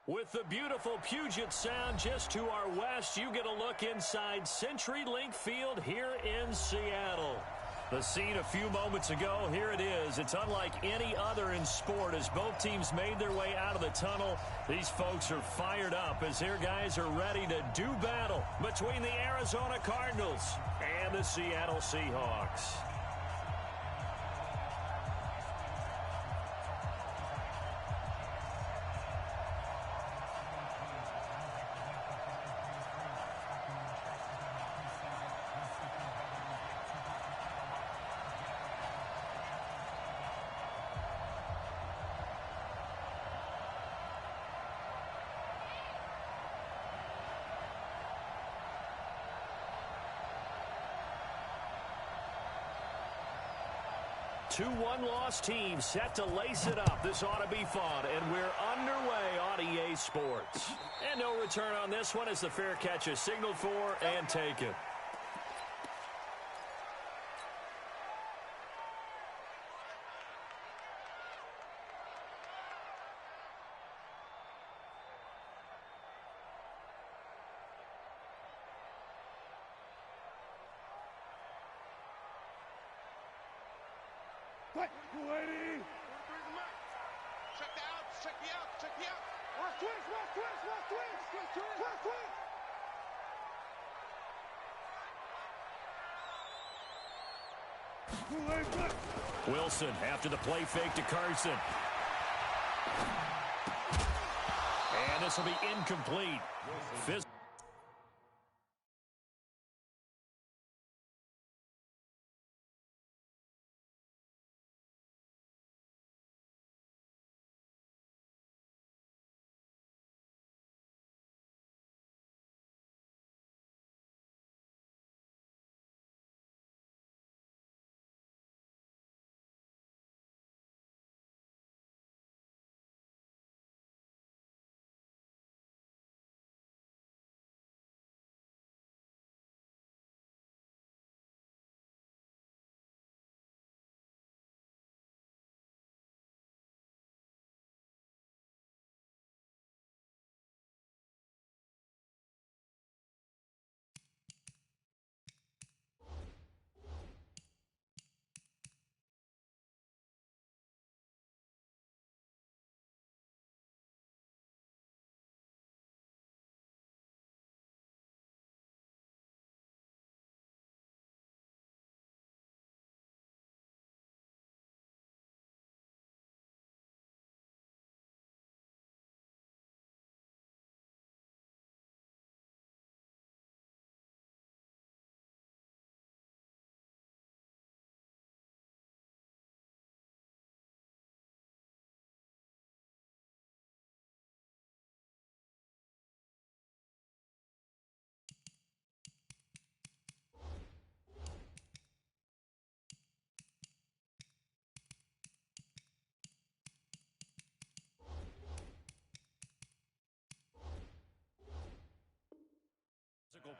With the beautiful Puget Sound just to our west, you get a look inside CenturyLink Field here in Seattle. The scene a few moments ago, here it is. It's unlike any other in sport as both teams made their way out of the tunnel. These folks are fired up as their guys are ready to do battle between the Arizona Cardinals and the Seattle Seahawks. Two one-loss teams set to lace it up. This ought to be fun, and we're underway on EA Sports. And no return on this one as the fair catch is signaled for and taken. Lady! Check the outs, check the outs, check the outs. Watch twist, watch twist, watch twist, watch twist, watch twist. Wilson after the play fake to Carson. And this will be incomplete.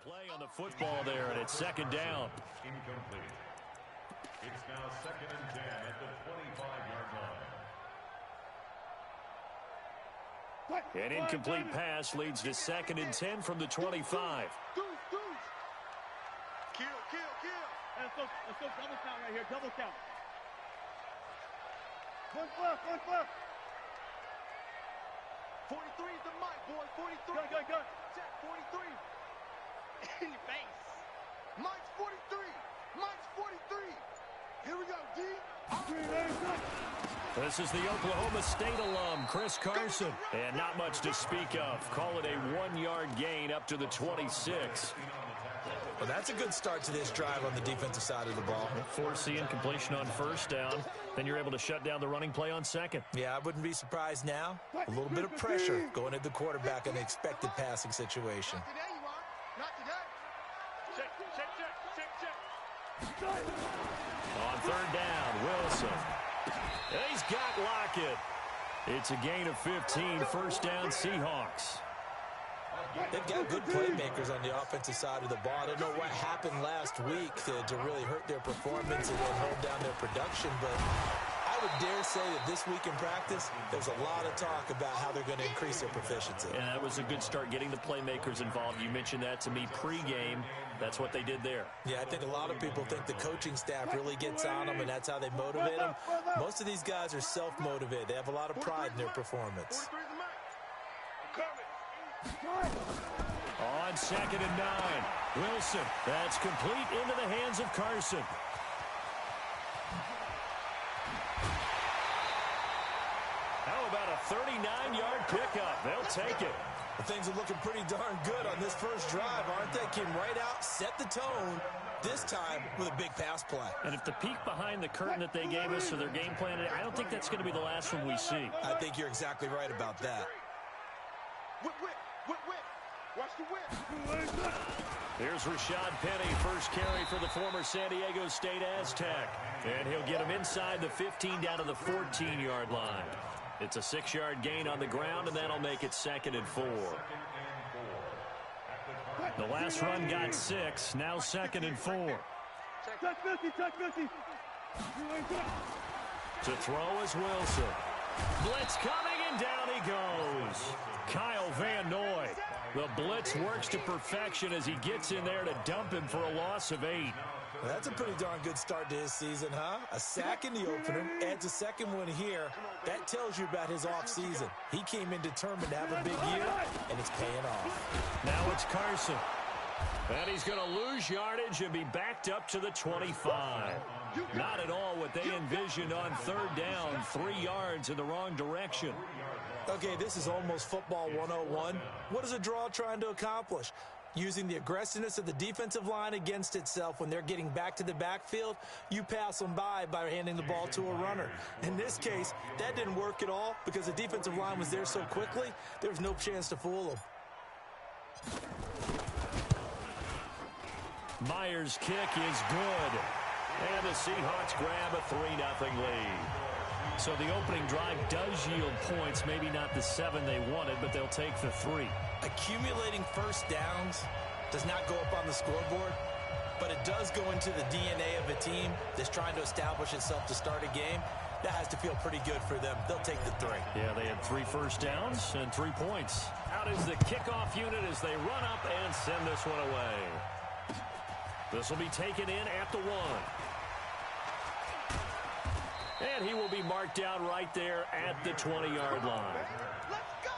Play on the football there, and it's second down. Incomplete. It's now second and 10 at the 25-yard line. An incomplete pass leads to second and 10 from the 25. Kill. Let's go double count right here, double count. One fluff. 43 is the mic, boy, 43. Go. Check, 43. In your face. Mike's 43. Here we go, D. This is the Oklahoma State alum, Chris Carson. And not much to speak of. Call it a 1-yard gain up to the 26. Well, that's a good start to this drive on the defensive side of the ball. Forcing incompletion on first down. Then you're able to shut down the running play on second. Yeah, I wouldn't be surprised now. A little bit of pressure going at the quarterback in an expected passing situation. Not today. Check. On third down, Wilson. He's got Lockett. It's a gain of 15, first down Seahawks. They've got good playmakers on the offensive side of the ball. I don't know what happened last week to really hurt their performance and then hold down their production, but I I would dare say that this week in practice, there's a lot of talk about how they're going to increase their proficiency. And that was a good start, getting the playmakers involved. You mentioned that to me pregame. That's what they did there. Yeah, I think a lot of people think the coaching staff really gets on them, and that's how they motivate them. Most of these guys are self-motivated. They have a lot of pride in their performance. On 2nd and 9, Wilson. That's complete into the hands of Carson. How about a 39-yard pickup? They'll take it. Well, things are looking pretty darn good on this first drive, aren't they? Came right out, set the tone, this time with a big pass play. And if the peek behind the curtain that they gave us or their game plan, I don't think that's going to be the last one we see. I think you're exactly right about that. Whip. Watch the whip. Here's Rashad Penny, first carry for the former San Diego State Aztec. And he'll get him inside the 15 down to the 14-yard line. It's a 6-yard gain on the ground, and that'll make it 2nd and 4. The last run got 6, now 2nd and 4. Touch 50. To throw is Wilson. Blitz coming, and down he goes. Kyle Van Noy. The blitz works to perfection as he gets in there to dump him for a loss of 8. Well, that's a pretty darn good start to his season, huh? A sack in the opener, adds a second one here. That tells you about his offseason. He came in determined to have a big year, and it's paying off. Now it's Carson. And he's going to lose yardage and be backed up to the 25. Not at all what they envisioned on 3rd down, 3 yards in the wrong direction. Okay, this is almost football 101. What is a draw trying to accomplish? Using the aggressiveness of the defensive line against itself when they're getting back to the backfield, you pass them by handing the ball to a runner. In this case, that didn't work at all because the defensive line was there so quickly, there was no chance to fool them. Myers' kick is good. And the Seahawks grab a 3-0 lead. So the opening drive does yield points, maybe not the 7 they wanted, but they'll take the 3. Accumulating first downs does not go up on the scoreboard, but it does go into the DNA of a team that's trying to establish itself to start a game. That has to feel pretty good for them. They'll take the 3. Yeah, they had 3 first downs and 3 points. Out is the kickoff unit as they run up and send this one away. This will be taken in at the 1. And he will be marked down right there at the 20-yard line. Let's go!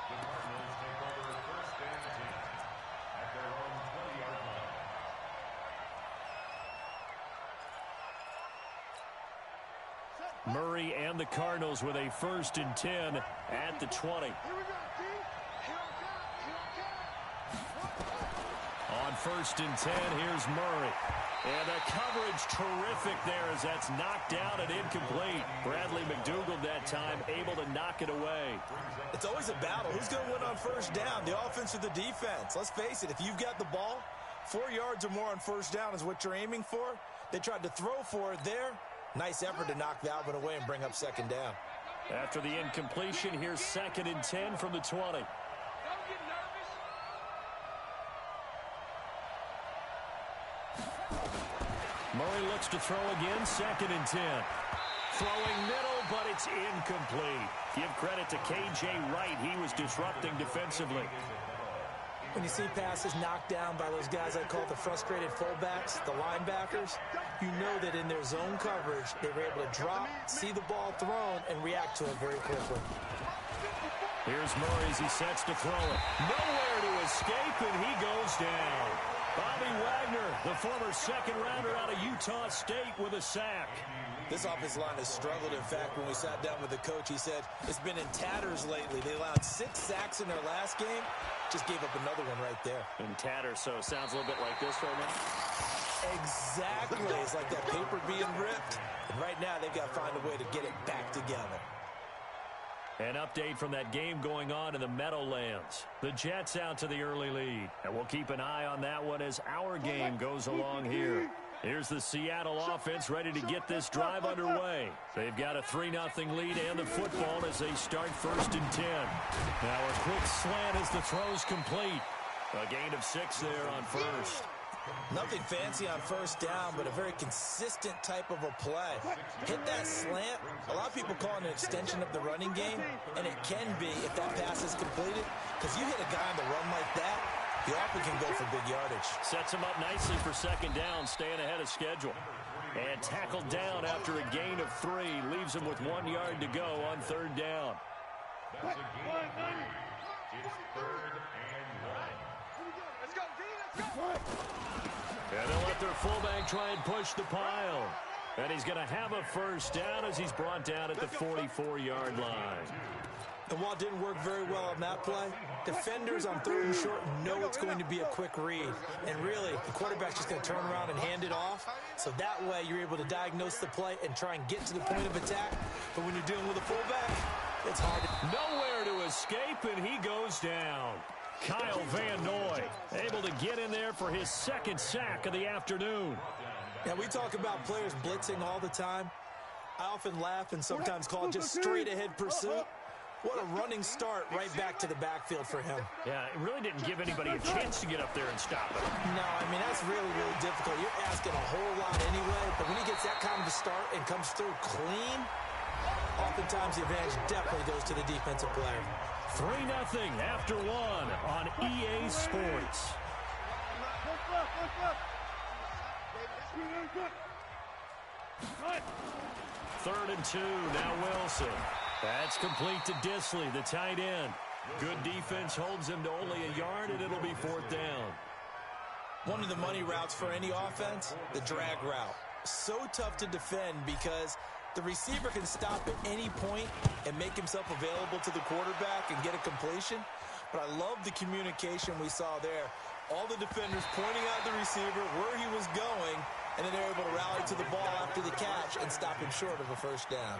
Murray and the Cardinals with a 1st and 10 at the 20. Here we go, D. On 1st and 10, here's Murray. And the coverage terrific there as that's knocked down and incomplete. Bradley McDougald that time able to knock it away. It's always a battle. Who's going to win on 1st down, the offense or the defense? Let's face it, if you've got the ball, 4 yards or more on 1st down is what you're aiming for. They tried to throw for it there. Nice effort to knock that one away and bring up 2nd down. After the incompletion, here's 2nd and 10 from the 20. Murray looks to throw again, 2nd and 10. Throwing middle, but it's incomplete. Give credit to K.J. Wright. He was disrupting defensively. When you see passes knocked down by those guys I call the frustrated fullbacks, the linebackers, you know that in their zone coverage, they were able to drop, see the ball thrown, and react to it very quickly. Here's Murray as he sets to throw it. Nowhere to escape, and he goes down. Bobby Wagner, the former 2nd-rounder out of Utah State with a sack. This offensive line has struggled. In fact, when we sat down with the coach, he said it's been in tatters lately. They allowed 6 sacks in their last game. Just gave up another one right there. In tatters, so it sounds a little bit like this right now. Exactly. It's like that paper being ripped. And right now, they've got to find a way to get it back together. An update from that game going on in the Meadowlands. The Jets out to the early lead. And we'll keep an eye on that one as our game goes along here. Here's the Seattle offense ready to get this drive underway. They've got a 3-0 lead and the football as they start 1st and 10. Now a quick slant as the throw's complete. A gain of 6 there on 1st. Nothing fancy on first down, but a very consistent type of a play. Hit that slant. A lot of people call it an extension of the running game, and it can be if that pass is completed, because you hit a guy on the run like that, he often can go for big yardage. Sets him up nicely for second down, staying ahead of schedule. And tackled down after a gain of 3. Leaves him with 1 yard to go on third down. That's a gain. It's 3rd and 1. Let's go, D, let's go. And they'll let their fullback try and push the pile. And he's going to have a first down as he's brought down at the 44-yard line. And while it didn't work very well on that play, defenders on 3rd and short know it's going to be a quick read. And really, the quarterback's just going to turn around and hand it off. So that way, you're able to diagnose the play and try and get to the point of attack. But when you're dealing with a fullback, it's hard. Nowhere to escape, and he goes down. Kyle Van Noy able to get in there for his 2nd sack of the afternoon. Now, we talk about players blitzing all the time. I often laugh and sometimes call it just straight-ahead pursuit. What a running start right back to the backfield for him. Yeah, it really didn't give anybody a chance to get up there and stop it. No, I mean, that's really, really difficult. You're asking a whole lot anyway, but when he gets that kind of a start and comes through clean, oftentimes the advantage definitely goes to the defensive player. 3-0 after 1 on EA Sports. 3rd and 2, now Wilson. That's complete to Disley, the tight end. Good defense holds him to only a yard, and it'll be 4th down. One of the money routes for any offense, the drag route. So tough to defend because the receiver can stop at any point and make himself available to the quarterback and get a completion. But I love the communication we saw there. All the defenders pointing out the receiver, where he was going, and then they're able to rally to the ball after the catch and stop him short of a first down.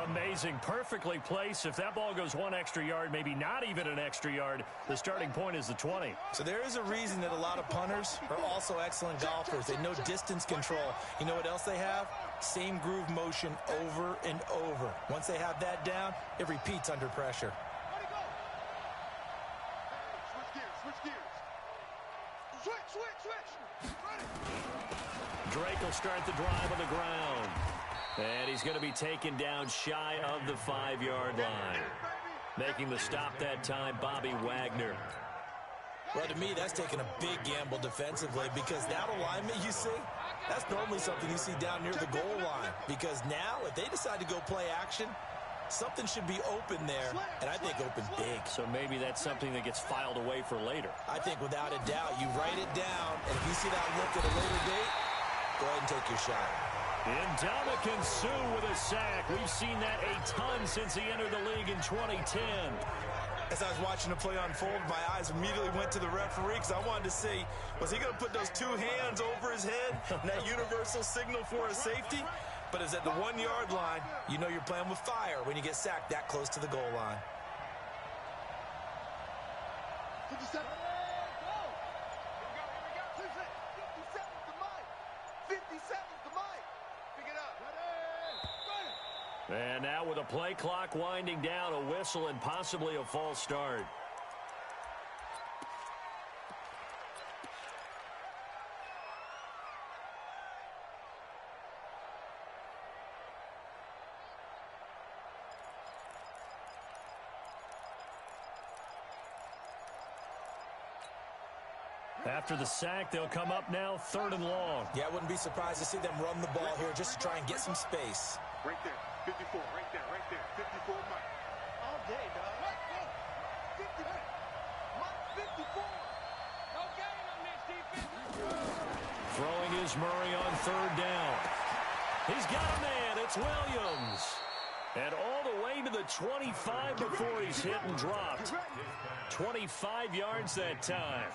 Amazing. Perfectly placed. If that ball goes 1 extra yard, maybe not even an extra yard, the starting point is the 20. So there is a reason that a lot of punters are also excellent golfers. They know distance control. You know what else they have? Same groove motion over and over. Once they have that down, it repeats under pressure. Drake will start the drive on the ground. And he's going to be taken down shy of the 5-yard line. Making the stop that time, Bobby Wagner. Well, to me, that's taking a big gamble defensively because that alignment you see, that's normally something you see down near the goal line. Because now, if they decide to go play action, something should be open there, and I think open big. So maybe that's something that gets filed away for later. I think without a doubt, you write it down, and if you see that look at a later date, go ahead and take your shot. Ndamukong Suh with a sack. We've seen that a ton since he entered the league in 2010. As I was watching the play unfold, my eyes immediately went to the referee because I wanted to see, was he going to put those 2 hands over his head and that universal signal for a safety? But it's at the 1-yard line. You know you're playing with fire when you get sacked that close to the goal line. 57. And now with a play clock winding down, a whistle and possibly a false start. After the sack, they'll come up now 3rd and long. Yeah, I wouldn't be surprised to see them run the ball here just to try and get some space. Right there, 54, right there, 54, Mike. All day, dog. What? 54. Mike, 54. No gain on this defense. Throwing is Murray on 3rd down. He's got a man. It's Williams. And all the way to the 25 before he's hit and dropped. 25 yards that time.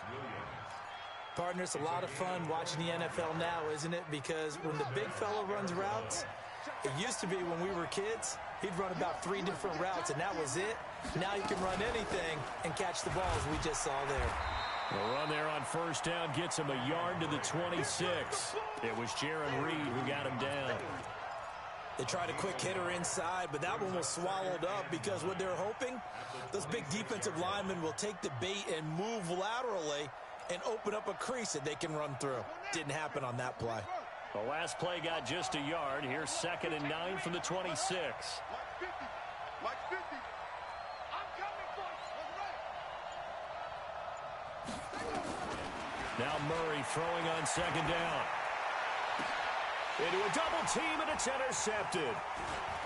Partner, it's a lot of fun watching the NFL now, isn't it? Because when the big fella runs routes, it used to be when we were kids, he'd run about 3 different routes, and that was it. Now he can run anything and catch the balls we just saw there. The run there on 1st down gets him a yard to the 26. It was Jaron Reed who got him down. They tried a quick hitter inside, but that one was swallowed up because what they're hoping, those big defensive linemen will take the bait and move laterally and open up a crease that they can run through. Didn't happen on that play. The last play got just a yard. Here's 2nd and 9 from the 26. Like 50. I'm coming for you. Now Murray throwing on 2nd down. Into a double team, and it's intercepted.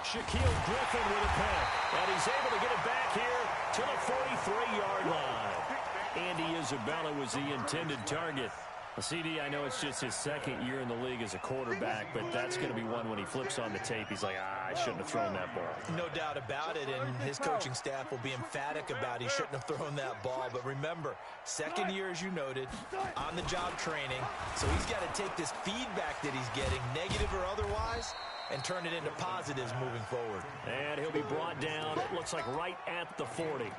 Shaquille Griffin with a pick, and he's able to get it back here to the 43-yard line. Andy Isabella was the intended target. CD, I know it's just his 2nd year in the league as a quarterback, but that's going to be one when he flips on the tape. He's like, I shouldn't have thrown that ball. No doubt about it, and his coaching staff will be emphatic about he shouldn't have thrown that ball. But remember, 2nd year, as you noted, on-the-job training, so he's got to take this feedback that he's getting, negative or otherwise, and turn it into positives moving forward. And he'll be brought down, it looks like right at the 40.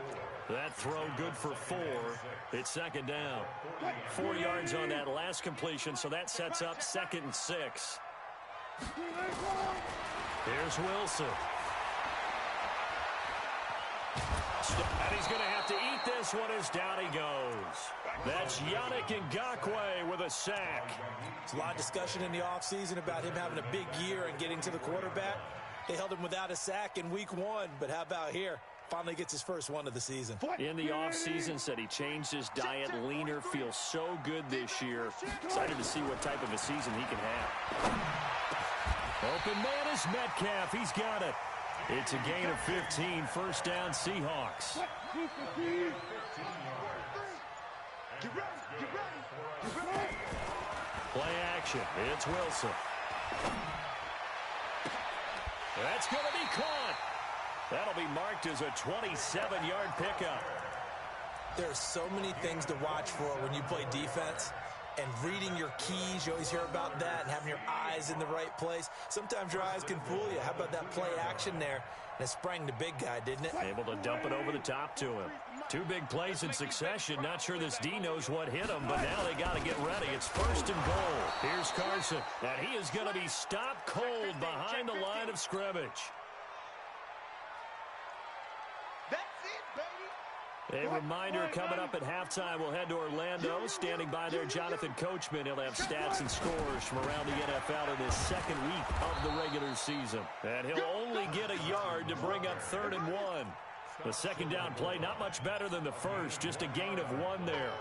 That throw good for 4. It's 2nd down. 4 yards on that last completion, so that sets up 2nd and 6. Here's Wilson. And he's going to have to eat this one as down he goes. That's Yannick Ngakoue with a sack. There's a lot of discussion in the offseason about him having a big year and getting to the quarterback. They held him without a sack in week 1, but how about here? Finally gets his first one of the season. In the offseason, said he changed his diet, leaner, feels so good this year. Excited to see what type of a season he can have. Open man is Metcalf. He's got it. It's a gain of 15. 1st down, Seahawks. Play action. It's Wilson. That's going to be caught. That'll be marked as a 27-yard pickup. There's so many things to watch for when you play defense. And reading your keys, you always hear about that, and having your eyes in the right place. Sometimes your eyes can fool you. How about that play action there? And it sprang the big guy, didn't it? Able to dump it over the top to him. 2 big plays in succession. Not sure this D knows what hit him, but now they got to get ready. It's 1st and goal. Here's Carson, and he is going to be stopped cold behind the line of scrimmage. A reminder coming up at halftime, we'll head to Orlando. Standing by there, Jonathan Coachman. He'll have stats and scores from around the NFL in his 2nd week of the regular season. And he'll only get a yard to bring up 3rd and 1. The 2nd down play, not much better than the first, just a gain of 1 there.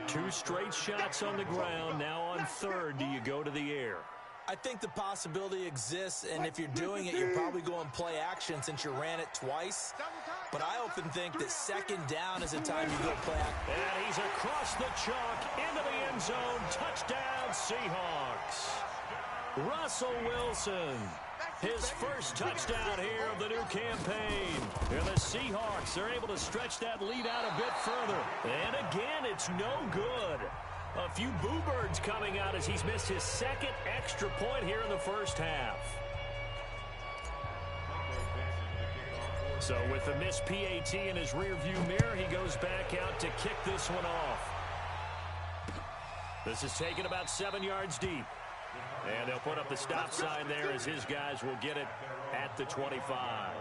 2 straight shots on the ground. Now on 3rd, do you go to the air? I think the possibility exists, and if you're doing it, you're probably going play action since you ran it twice. But I often think that 2nd down is a time you go play action. And he's across the chalk into the end zone. Touchdown, Seahawks. Russell Wilson, his first touchdown here of the new campaign. And the Seahawks are able to stretch that lead out a bit further. And again, it's no good. A few boo birds coming out as he's missed his 2nd extra point here in the first half. So with the missed PAT in his rearview mirror, he goes back out to kick this one off. This is taken about 7 yards deep. And they'll put up the stop sign there as his guys will get it at the 25.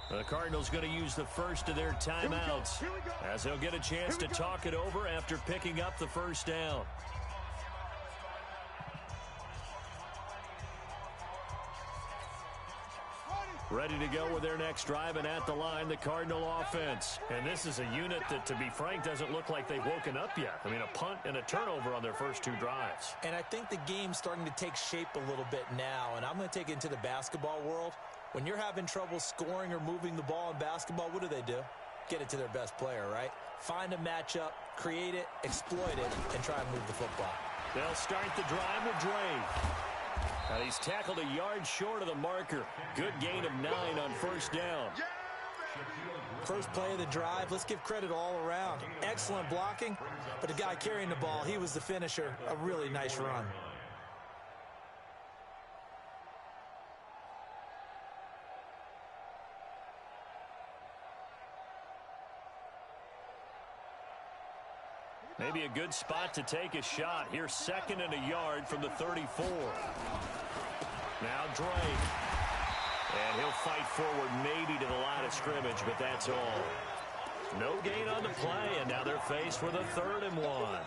The Cardinals going to use the first of their timeouts as they'll get a chance to talk it over after picking up the first down. Ready to go with their next drive, and at the line, the Cardinal offense. And this is a unit that, to be frank, doesn't look like they've woken up yet. I mean, a punt and a turnover on their first two drives. And I think the game's starting to take shape a little bit now, and I'm going to take it into the basketball world. When you're having trouble scoring or moving the ball in basketball, what do? Get it to their best player, right? Find a matchup, create it, exploit it, and try and move the football. They'll start the drive with Dre. And he's tackled a yard short of the marker. Good gain of 9 on first down. First play of the drive, let's give credit all around. Excellent blocking, but the guy carrying the ball, he was the finisher. A really nice run. Maybe a good spot to take a shot. Here's 2nd and a yard from the 34. Now Dre. And he'll fight forward maybe to the line of scrimmage, but that's all. No gain on the play, and now they're faced with a 3rd and 1.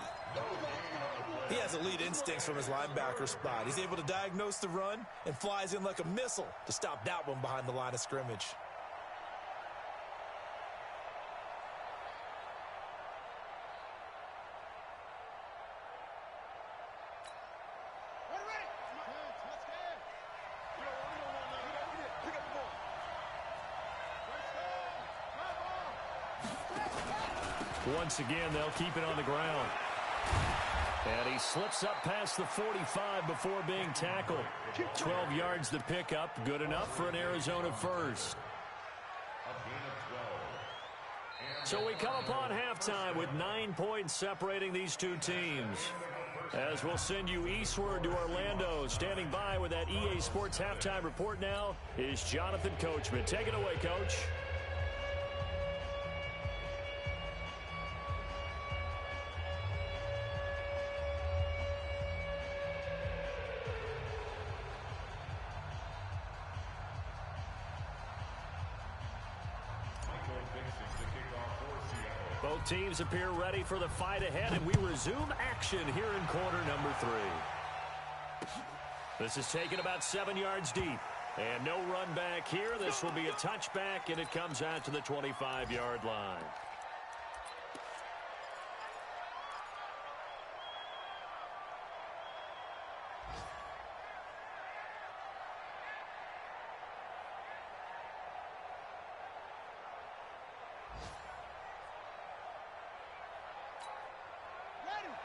He has elite instincts from his linebacker spot. He's able to diagnose the run and flies in like a missile to stop that one behind the line of scrimmage. Once again, they'll keep it on the ground. And he slips up past the 45 before being tackled. 12 yards to pick up. Good enough for an Arizona first. So we come upon halftime with 9 points separating these two teams. As we'll send you eastward to Orlando. Standing by with that EA Sports halftime report now is Jonathan Coachman. Take it away, Coach. Both teams appear ready for the fight ahead, and we resume action here in quarter number 3. This is taken about 7 yards deep. And no run back here. This will be a touchback, and it comes out to the 25-yard line.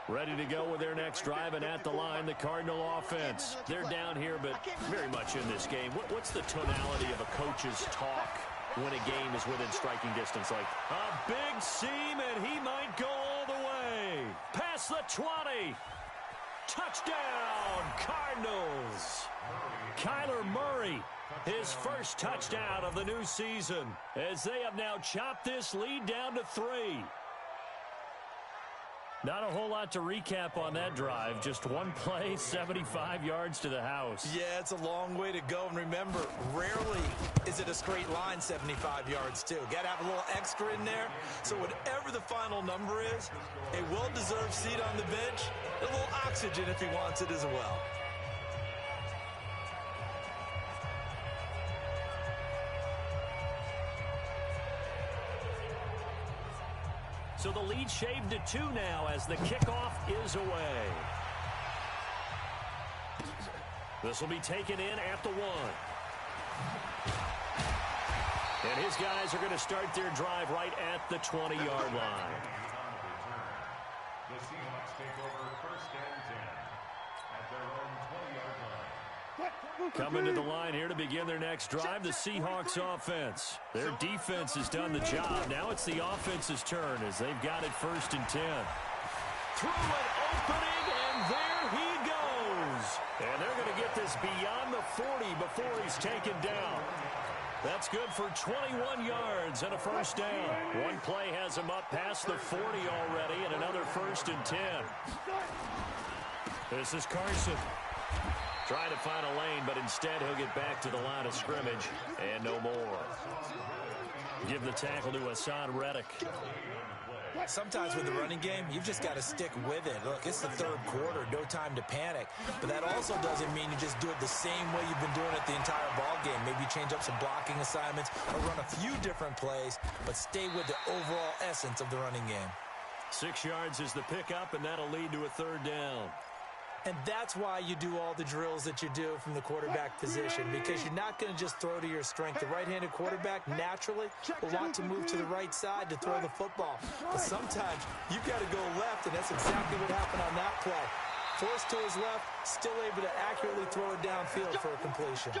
Ready to go with their next drive, and at the line, the Cardinal offense. They're down here, but very much in this game. What's the tonality of a coach's talk when a game is within striking distance? Like, a big seam, and he might go all the way. Past the 20. Touchdown, Cardinals. Kyler Murray, his first touchdown of the new season, as they have now chopped this lead down to 3. Not a whole lot to recap on that drive. Just one play, 75 yards to the house. Yeah, it's a long way to go. And remember, rarely is it a straight line 75 yards, too. Got to have a little extra in there. So whatever the final number is, a well-deserved seat on the bench, a little oxygen if he wants it as well. So the lead shaved to 2 now as the kickoff is away. This will be taken in at the 1. And his guys are going to start their drive right at the 20-yard line. The Seahawks take over 1st and 10 at their own 20-yard line. Coming to the line here to begin their next drive, the Seahawks offense. Their defense has done the job. Now it's the offense's turn as they've got it 1st and 10. Through an opening, and there he goes. And they're going to get this beyond the 40 before he's taken down. That's good for 21 yards and a 1st down. One play has him up past the 40 already, and another 1st and 10. This is Carson. Trying to find a lane, but instead he'll get back to the line of scrimmage and no more. Give the tackle to Hassan Reddick. Sometimes with the running game, you've just got to stick with it. Look, it's the third quarter, no time to panic. But that also doesn't mean you just do it the same way you've been doing it the entire ball game. Maybe change up some blocking assignments or run a few different plays, but stay with the overall essence of the running game. 6 yards is the pickup, and that'll lead to a third down. And that's why you do all the drills that you do from the quarterback position, because you're not going to just throw to your strength. The right-handed quarterback naturally will want to move to the right side to throw the football. But sometimes you've got to go left, and that's exactly what happened on that play. Forced to his left, still able to accurately throw it downfield for a completion.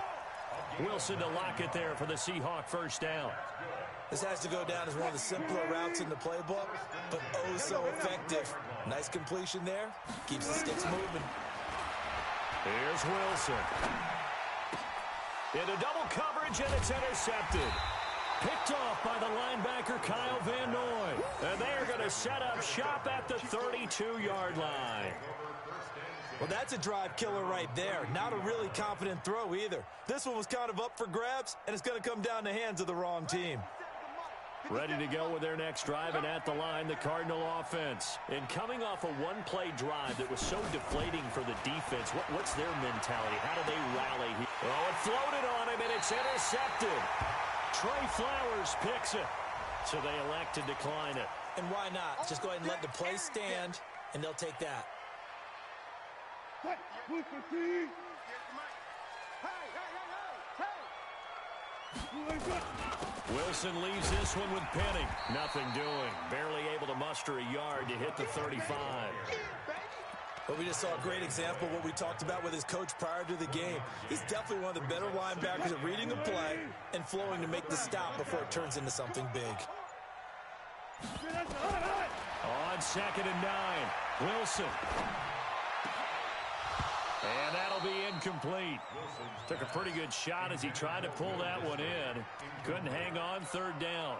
Wilson to lock it there for the Seahawk first down. This has to go down as one of the simpler routes in the playbook, but oh so effective. Nice completion there. Keeps the sticks moving. Here's Wilson. Into double coverage, and it's intercepted. Picked off by the linebacker, Kyle Van Noy. And they're going to set up shop at the 32-yard line. Well, that's a drive killer right there. Not a really confident throw either. This one was kind of up for grabs, and it's going to come down the hands of the wrong team. Ready to go with their next drive, and at the line, the Cardinal offense. And coming off a one-play drive that was so deflating for the defense, what's their mentality? How do they rally here? Oh, it floated on him, and it's intercepted. Trey Flowers picks it. So they elect to decline it. And why not? Just go ahead and let the play stand, and they'll take that. Wilson leaves this one with Penning. Nothing doing. Barely able to muster a yard to hit the 35. But we just saw a great example of what we talked about with his coach prior to the game. He's definitely one of the better linebackers at reading a play and flowing to make the stop before it turns into something big. On 2nd and 9, Wilson. And that'll be incomplete. Took a pretty good shot as he tried to pull that one in. Couldn't hang on, 3rd down.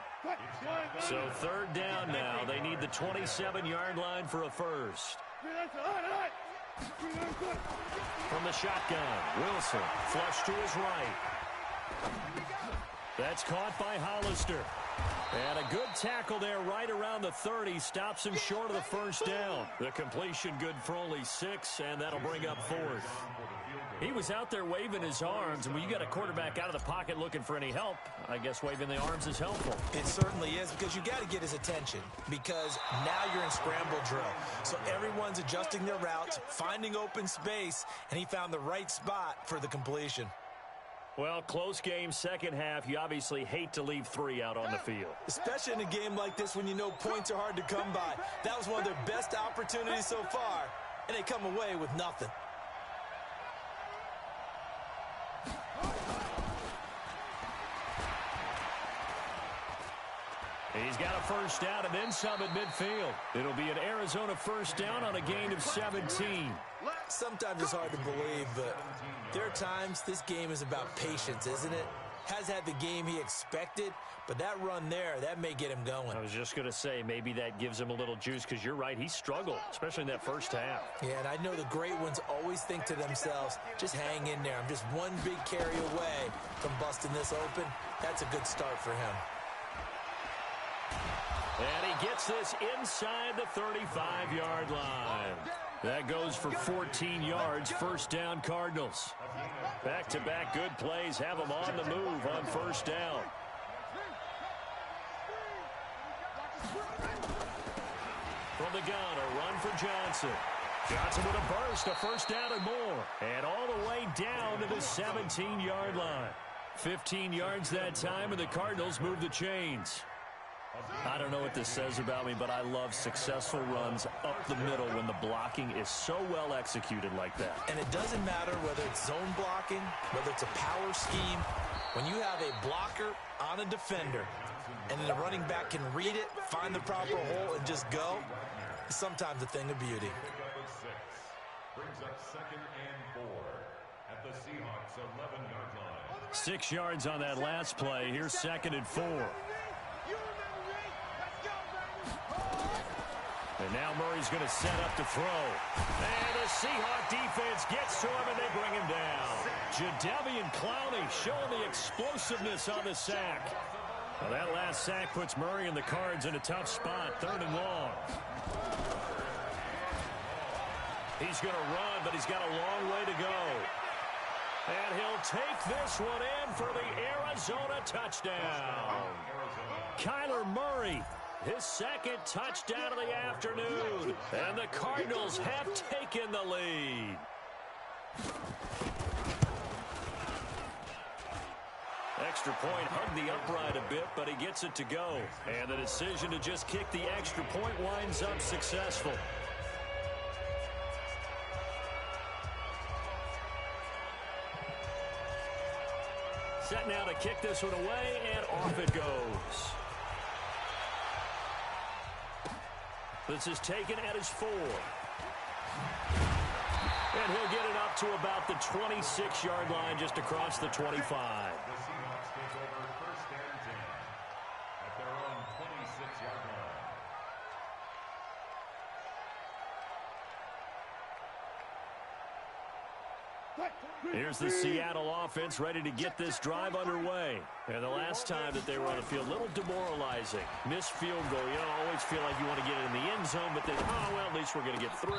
So 3rd down now. They need the 27-yard line for a first. From the shotgun, Wilson flush to his right. That's caught by Hollister. And a good tackle there right around the 30. Stops him short of the first down. The completion good for only 6, and that'll bring up 4th. He was out there waving his arms, and when you got a quarterback out of the pocket looking for any help, I guess waving the arms is helpful. It certainly is, because you got to get his attention, because now you're in scramble drill. So everyone's adjusting their routes, finding open space, and he found the right spot for the completion. Well, close game, second half. You obviously hate to leave 3 out on the field. Especially in a game like this when you know points are hard to come by. That was one of their best opportunities so far, and they come away with nothing. He's got a first down and then some at midfield. It'll be an Arizona first down on a gain of 17. Sometimes it's hard to believe, but there are times this game is about patience, isn't it? Has had the game he expected, but that run there, that may get him going. I was just going to say, maybe that gives him a little juice, because you're right, he struggled, especially in that first half. Yeah, and I know the great ones always think to themselves, just hang in there. I'm just one big carry away from busting this open. That's a good start for him. And he gets this inside the 35-yard line. That goes for 14 yards, first down Cardinals. Back-to-back good plays have them on the move on first down. From the gun, a run for Johnson. Johnson with a burst, a first down and more. And all the way down to the 17-yard line. 15 yards that time, and the Cardinals move the chains. I don't know what this says about me, but I love successful runs up the middle when the blocking is so well executed like that. And it doesn't matter whether it's zone blocking, whether it's a power scheme. When you have a blocker on a defender, and then the running back can read it, find the proper hole, and just go, it's sometimes a thing of beauty. Brings up 2nd and 4 at the Seahawks 11-yard line. 6 yards on that last play. Here's 2nd and 4. And now Murray's going to set up to throw. And the Seahawk defense This gets to him, and they bring him down. Jadeveon Clowney showing the explosiveness on the sack. Well, that last sack puts Murray and the Cards in a tough spot, 3rd and long. He's going to run, but he's got a long way to go. And he'll take this one in for the Arizona touchdown. Kyler Murray, his 2nd touchdown of the afternoon. And the Cardinals have taken the lead. Extra point hugged the upright a bit, but he gets it to go. And the decision to just kick the extra point winds up successful. Set now to kick this one away, and off it goes. This is taken at his 4. And he'll get it up to about the 26-yard line, just across the 25. The Seahawks take over 1st and 10 at their own 26-yard line. Here's the Seattle offense ready to get this drive underway. And the last time that they were on the field, a little demoralizing. Missed field goal. You don't always feel like you want to get it in the end zone, but then, oh, well, at least we're going to get 3.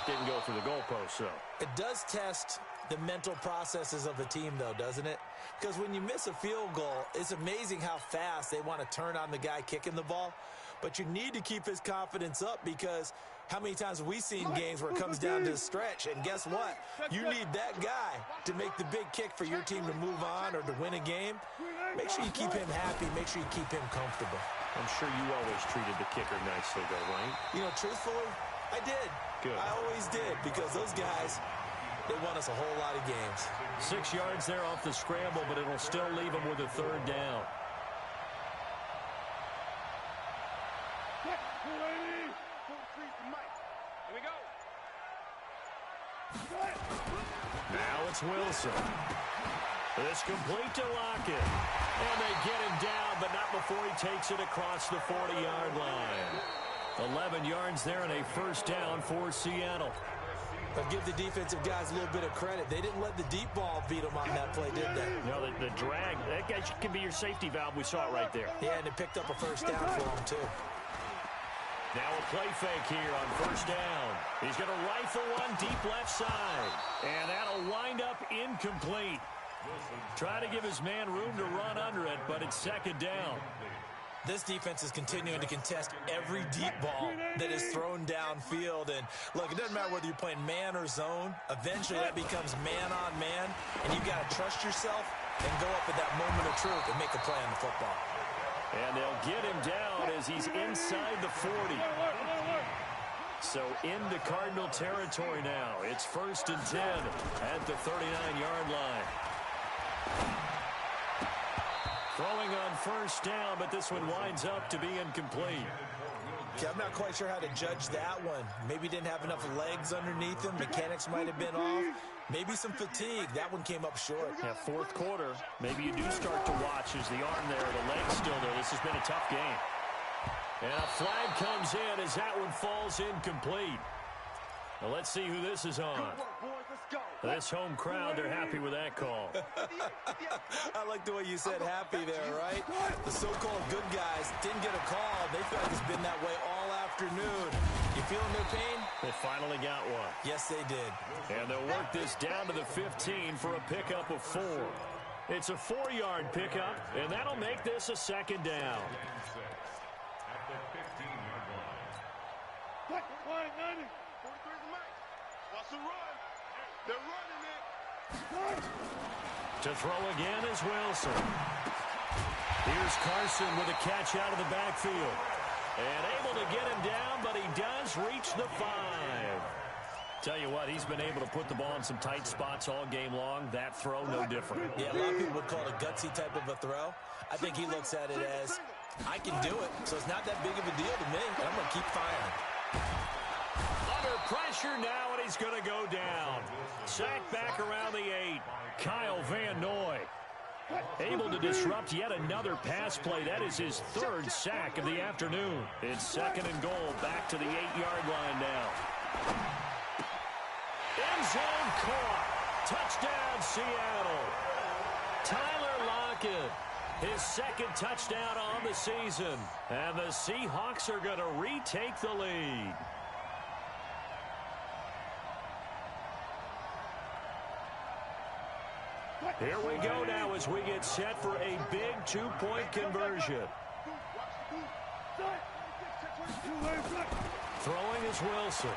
Didn't go through the goalpost, so. It does test the mental processes of a team, though, doesn't it? Because when you miss a field goal, it's amazing how fast they want to turn on the guy kicking the ball. But you need to keep his confidence up, because how many times have we seen games where it comes down to the stretch? And guess what? You need that guy to make the big kick for your team to move on or to win a game. Make sure you keep him happy. Make sure you keep him comfortable. I'm sure you always treated the kicker nicely, though, right? You know, truthfully, I did. Good. I always did, because those guys, they won us a whole lot of games. 6 yards there off the scramble, but it'll still leave him with a 3rd down. Now it's Wilson. It's complete to Lockett. And they get him down, but not before he takes it across the 40-yard line. 11 yards there and a 1st down for Seattle. But give the defensive guys a little bit of credit. They didn't let the deep ball beat them on that play, did they? No, the drag, that guy can be your safety valve. We saw it right there. Yeah, and it picked up a 1st down for him, too. Now a play fake here on 1st down. He's going to rifle one deep left side. And that'll wind up incomplete. Try to give his man room to run under it, but it's 2nd down. This defense is continuing to contest every deep ball that is thrown downfield. And, look, it doesn't matter whether you're playing man or zone. Eventually, that becomes man on man, and you've got to trust yourself and go up at that moment of truth and make a play on the football. And they'll get him down as he's inside the 40. So into Cardinal territory now. It's 1st and 10 at the 39-yard line. Throwing on 1st down, but this one winds up to be incomplete. Okay, I'm not quite sure how to judge that one. Maybe didn't have enough legs underneath him. Mechanics might have been off. Maybe some fatigue. That one came up short. Yeah, 4th quarter. Maybe you do start to watch as the arm there, the leg's still there. This has been a tough game. And a flag comes in as that one falls incomplete. Now let's see who this is on. This home crowd, they're happy with that call. I like the way you said happy there, right? The so-called good guys didn't get a call. They feel like it's been that way all afternoon. You feeling their pain? They finally got one. Yes, they did. And they'll work this down to the 15 for a pickup of 4. It's a 4-yard pickup, and that'll make this a 2nd down. At the 15-yard line. What's the run? They're running it. To throw again is Wilson. Here's Carson with a catch out of the backfield. And able to get him down, but he does reach the 5. Tell you what, he's been able to put the ball in some tight spots all game long. That throw, no different. Yeah, a lot of people would call it a gutsy type of a throw. I think he looks at it as, I can do it, so it's not that big of a deal to me, and I'm going to keep firing. Under pressure now, and he's going to go down. Sacked back around the 8. Kyle Van Noy able to disrupt yet another pass play. That is his 3rd sack of the afternoon. It's 2nd and goal, back to the 8-yard line now. End zone caught. Touchdown, Seattle. Tyler Lockett, his second touchdown on the season. And the Seahawks are going to retake the lead. Here we go now as we get set for a big two-point conversion. Throwing is Wilson.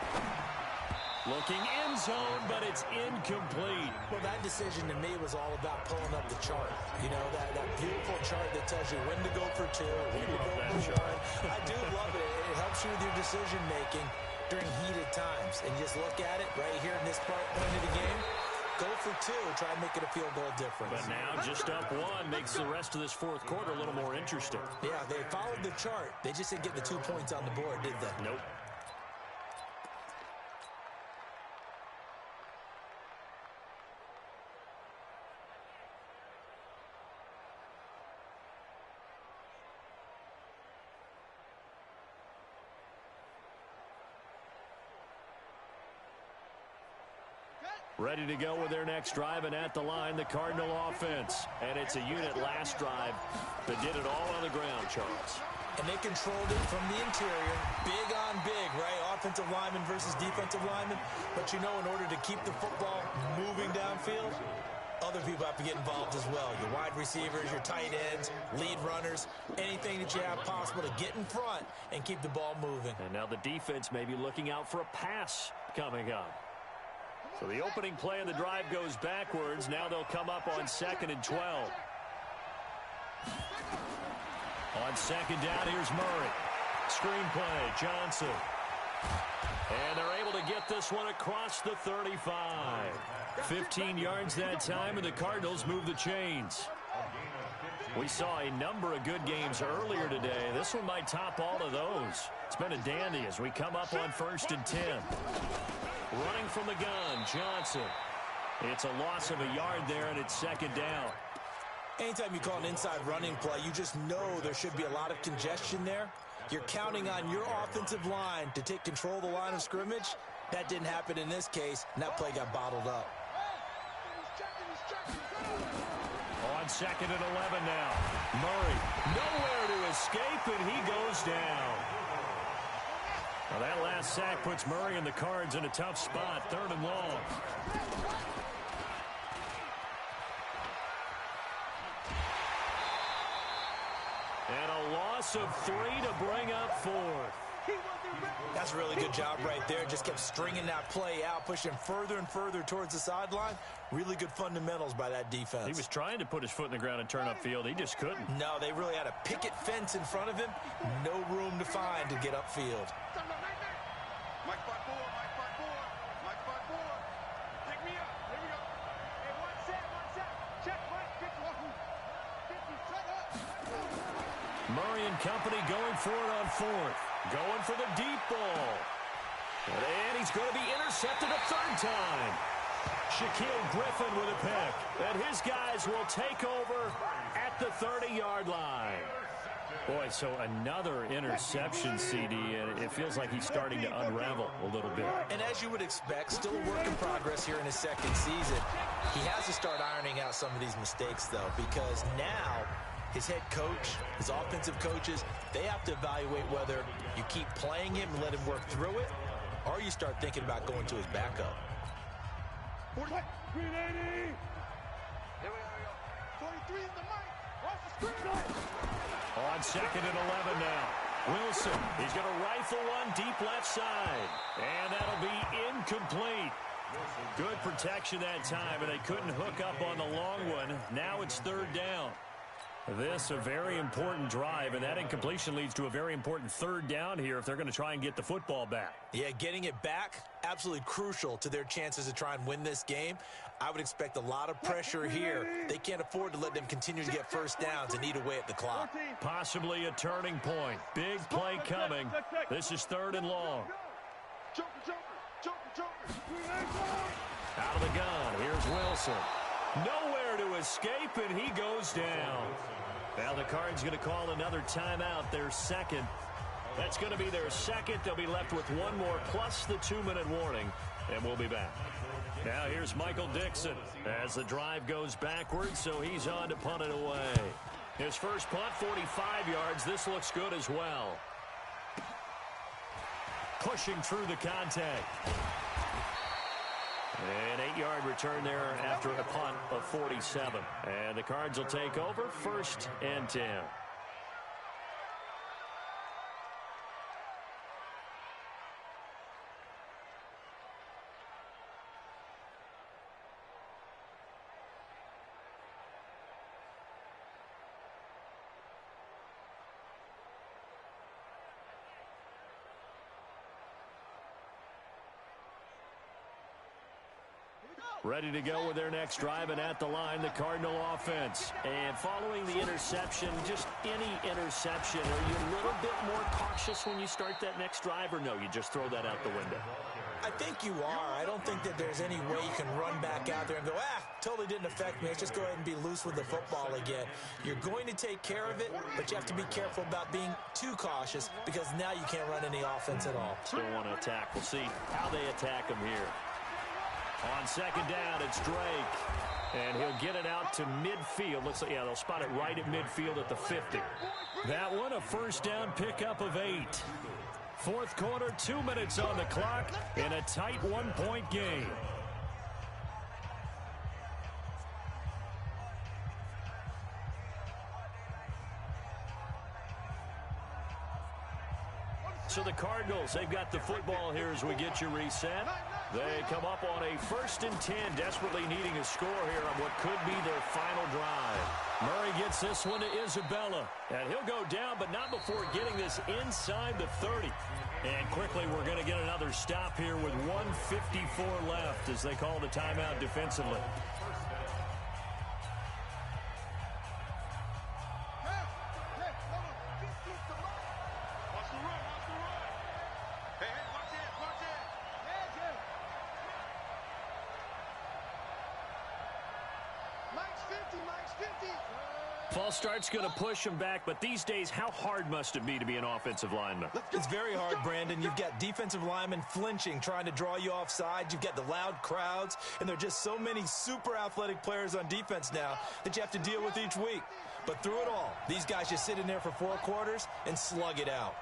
Looking end zone, but it's incomplete. Well, that decision to me was all about pulling up the chart. You know, that beautiful chart that tells you when to go for two, when to go for one. I do love it. It helps you with your decision-making during heated times. And you just look at it right here in this point of the game. Go for two, try and make it a field goal difference. But now just up one makes the rest of this fourth quarter a little more interesting. Yeah, they followed the chart. They just didn't get the 2 points on the board, did they? Nope. Ready to go with their next drive, and at the line, the Cardinal offense. And it's a unit last drive that did it all on the ground, Charles. And they controlled it from the interior, big on big, right? Offensive lineman versus defensive lineman. But you know, in order to keep the football moving downfield, other people have to get involved as well. Your wide receivers, your tight ends, lead runners, anything that you have possible to get in front and keep the ball moving. And now the defense may be looking out for a pass coming up. So the opening play of the drive goes backwards. Now they'll come up on 2nd and 12. On second down, here's Murray. Screen play, Johnson. And they're able to get this one across the 35. 15 yards that time, and the Cardinals move the chains. We saw a number of good games earlier today. This one might top all of those. It's been a dandy as we come up on 1st and 10. Running from the gun, Johnson. It's a loss of a yard there, and it's 2nd down. Anytime you call an inside running play, you just know there should be a lot of congestion there. You're counting on your offensive line to take control of the line of scrimmage. That didn't happen in this case, and that play got bottled up. On 2nd and 11 now. Murray, nowhere to escape, and he goes down. Now that last sack puts Murray and the Cards in a tough spot, 3rd and long. And a loss of 3 to bring up 4th. That's a really good job right there. Just kept stringing that play out, pushing further and further towards the sideline. Really good fundamentals by that defense. He was trying to put his foot in the ground and turn upfield. He just couldn't. No, they really had a picket fence in front of him. No room to find to get upfield. Mike 5-4, Mike 5-4, Mike 5-4. Pick me up. Here we go. Hey, one set. Check, Mike. 50, shut up. Murray and company going for it on 4th. Going for the deep ball. And he's going to be intercepted a 3rd time. Shaquille Griffin with a pick. And his guys will take over at the 30-yard line. Boy, so another interception, CD, and it feels like he's starting to unravel a little bit. And as you would expect, still a work in progress here in his 2nd season. He has to start ironing out some of these mistakes, though, because now his head coach, his offensive coaches, they have to evaluate whether you keep playing him and let him work through it, or you start thinking about going to his backup. 380. Here we go. 43 in the mic. Off the screen. On 2nd and 11 now. Wilson, he's going to rifle one deep left side. And that'll be incomplete. Good protection that time, and they couldn't hook up on the long one. Now it's 3rd down. This a very important drive, and that incompletion leads to a very important 3rd down here if they're going to try and get the football back. Yeah, getting it back, absolutely crucial to their chances to try and win this game. I would expect a lot of pressure here. They can't afford to let them continue to get first downs and eat away at the clock. Possibly a turning point. Big play coming. This is 3rd and long. Out of the gun, here's Wilson. Nowhere to escape, and he goes down. Now the Cards going to call another timeout, their 2nd. That's going to be their 2nd. They'll be left with one more, plus the 2-minute warning. And we'll be back. Now here's Michael Dixon as the drive goes backwards, so he's on to punt it away. His first punt, 45 yards. This looks good as well. Pushing through the contact. An 8-yard return there after a punt of 47. And the Cards will take over, 1st and 10. Ready to go with their next drive, and at the line, the Cardinal offense. And following the interception, just any interception, are you a little bit more cautious when you start that next drive, or no, you just throw that out the window? I think you are. I don't think that there's any way you can run back out there and go, totally didn't affect me. Let's just go ahead and be loose with the football again. You're going to take care of it, but you have to be careful about being too cautious because now you can't run any offense at all. Still want to attack. We'll see how they attack them here. On second down, it's Drake. And he'll get it out to midfield. Looks like, they'll spot it right at midfield at the 50. That one, a first down pickup of 8. Fourth quarter, 2 minutes on the clock in a tight 1-point game. So the Cardinals, they've got the football here as we get you reset. They come up on a 1st and 10, desperately needing a score here on what could be their final drive. Murray gets this one to Isabella, and he'll go down, but not before getting this inside the 30. And quickly, we're going to get another stop here with 1:54 left as they call the timeout defensively. False start's going to push him back, but these days, how hard must it be to be an offensive lineman? It's very hard, Brandon. You've got defensive linemen flinching, trying to draw you offside. You've got the loud crowds, and there are just so many super athletic players on defense now that you have to deal with each week. But through it all, these guys just sit in there for 4 quarters and slug it out.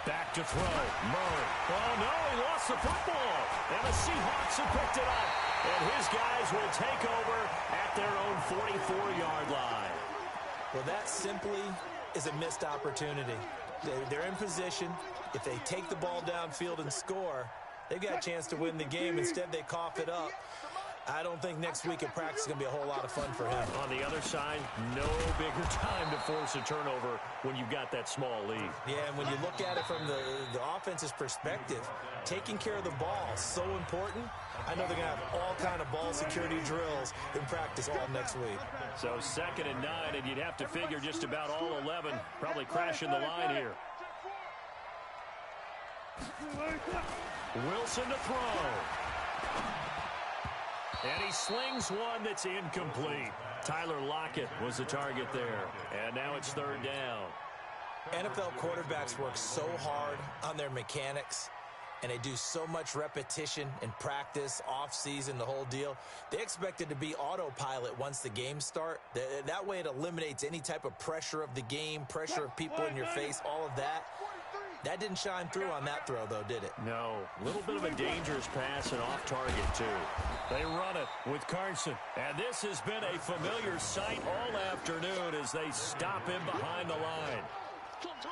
Back to throw. Murray. Oh, no, he lost the football. And the Seahawks have picked it up. And his guys will take over at their own 44-yard line. Well, that simply is a missed opportunity. They're in position. If they take the ball downfield and score, they've got a chance to win the game. Instead, they cough it up. I don't think next week at practice is going to be a whole lot of fun for him. On the other side, no bigger time to force a turnover when you've got that small lead. Yeah, and when you look at it from the offense's perspective, taking care of the ball is so important. I know they're going to have all kind of ball security drills in practice all next week. So 2nd and 9, and you'd have to figure just about all 11 probably crashing the line here. Wilson to throw. And he slings one that's incomplete. Tyler Lockett was the target there. And now it's 3rd down. NFL quarterbacks work so hard on their mechanics, and they do so much repetition in practice, off-season, the whole deal. They expect it to be autopilot once the games start. That way it eliminates any type of pressure of the game, pressure of people in your face, all of that. That didn't shine through on that throw, though, did it? No. A little bit of a dangerous pass and off target, too. They run it with Carson. And this has been a familiar sight all afternoon as they stop him behind the line.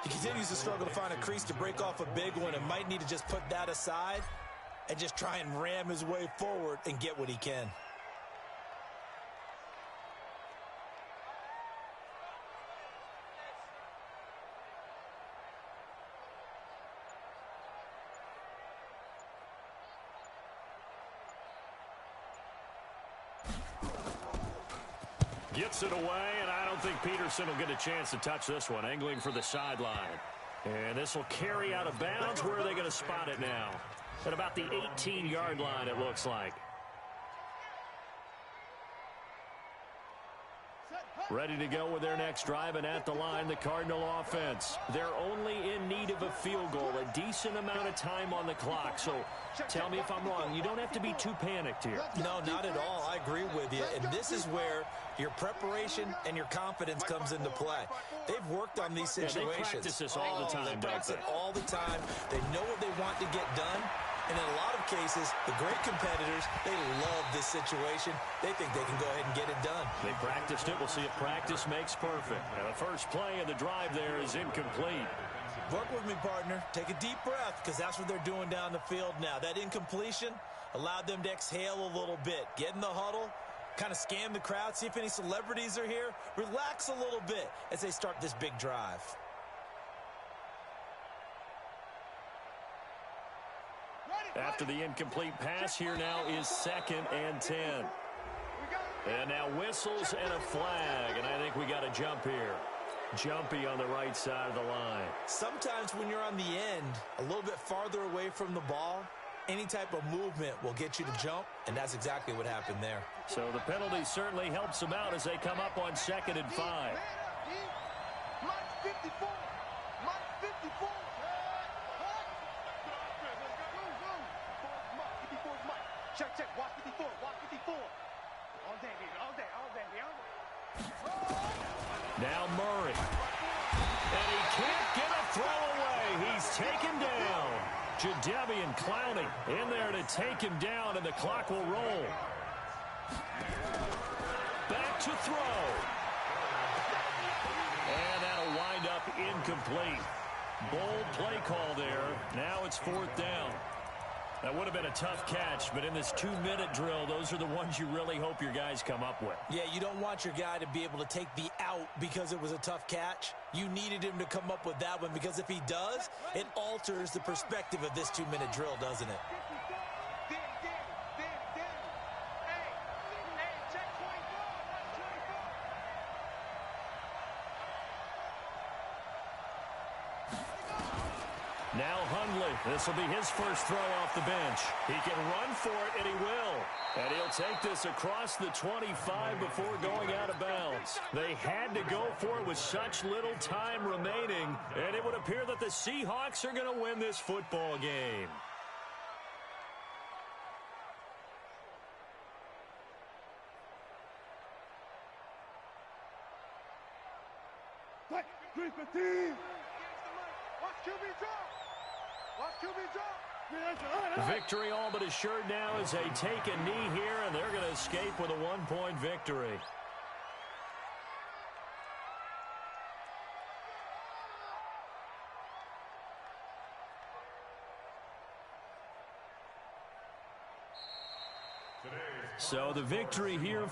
He continues to struggle to find a crease to break off a big one and might need to just put that aside and just try and ram his way forward and get what he can. Gets it away, and I don't think Peterson will get a chance to touch this one. Angling for the sideline. And this will carry out of bounds. Where are they going to spot it now? At about the 18-yard line, it looks like. Ready to go with their next drive, and at the line, the Cardinal offense. They're only in need of a field goal, a decent amount of time on the clock. So tell me if I'm wrong. You don't have to be too panicked here. No, not at all. I agree with you. And this is where your preparation and your confidence comes into play. They've worked on these situations. They practice this all the time, They practice don't it all the time. They know what they want to get done. And in a lot of cases, the great competitors, they love this situation. They think they can go ahead and get it done. They practiced it. We'll see if practice makes perfect. Now, the first play of the drive there is incomplete. Work with me, partner. Take a deep breath, because that's what they're doing down the field now. That incompletion allowed them to exhale a little bit. Get in the huddle, kind of scan the crowd, see if any celebrities are here. Relax a little bit as they start this big drive. After the incomplete pass, here now is 2nd and 10. And now whistles and a flag, and I think we got a jump here. Jumpy on the right side of the line. Sometimes when you're on the end, a little bit farther away from the ball, any type of movement will get you to jump, and that's exactly what happened there. So the penalty certainly helps them out as they come up on 2nd and 5. Check, watch 54, watch 54. All day, baby, all day, all day, Now Murray. And he can't get a throw away. He's taken down. Jadeveon Clowney in there to take him down, and the clock will roll. Back to throw. And that'll wind up incomplete. Bold play call there. Now it's 4th down. That would have been a tough catch, but in this 2-minute drill, those are the ones you really hope your guys come up with. Yeah, you don't want your guy to be able to take the out because it was a tough catch. You needed him to come up with that one, because if he does, it alters the perspective of this 2-minute drill, doesn't it? Now Hundley, this will be his first throw off the bench. He can run for it, and he will. And he'll take this across the 25 before going out of bounds. They had to go for it with such little time remaining, and it would appear that the Seahawks are going to win this football game. Victory all but assured now as they take a knee here, and they're going to escape with a 1-point victory. So the victory here